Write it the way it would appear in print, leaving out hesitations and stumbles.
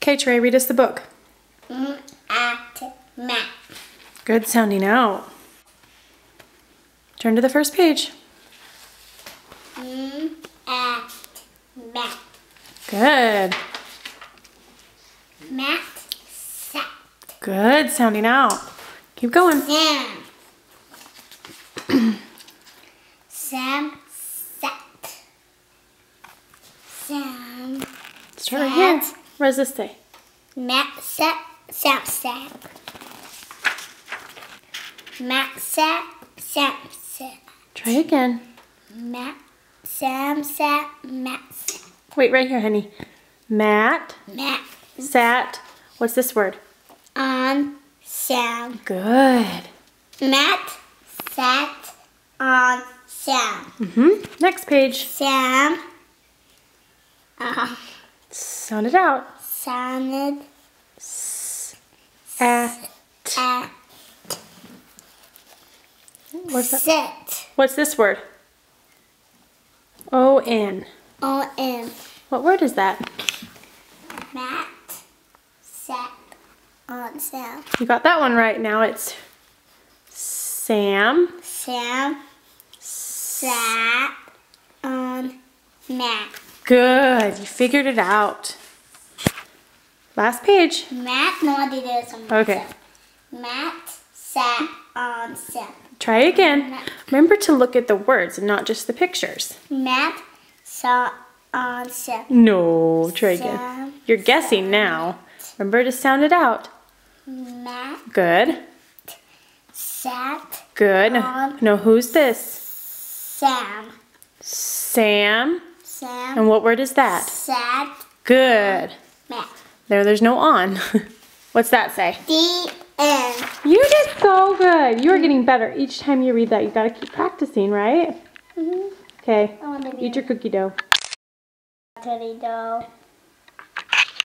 Okay, Trey, read us the book. At Matt. Good sounding out. Turn to the first page. At Matt. Good. Matt sat. Good sounding out. Keep going. Sam. Sam sat. Sam. Start right here. What does this say? Matt sat. Sam sat. Matt sat. Sam sat. Try again. Matt. Sam sat. Matt sat. Wait, right here, honey. Matt Matt sat. What's this word? on Sam. Good. Matt sat on Sam. Next page. Sam Sound it out. sounded At. at What's that? sit What's this word? O-N. on What word is that? Matt sat on Sam. You got that one right. Now it's Sam. Sam sat on Matt. Good. You figured it out. Last page. Matt, no, I did this. Okay. Matt sat on Sam. Try again. Remember to look at the words and not just the pictures. Matt sat on Sam. No. Try again. Sam You're guessing now. Remember to sound it out. Matt Good. sat Good. No, who's this? Sam. Sam. Sam And what word is that? sat Good. Matt. There's no on. What's that say? The end. You did so good. You are getting better each time you read that. You gotta keep practicing, right? Okay. I want to Eat your cookie dough. be dough.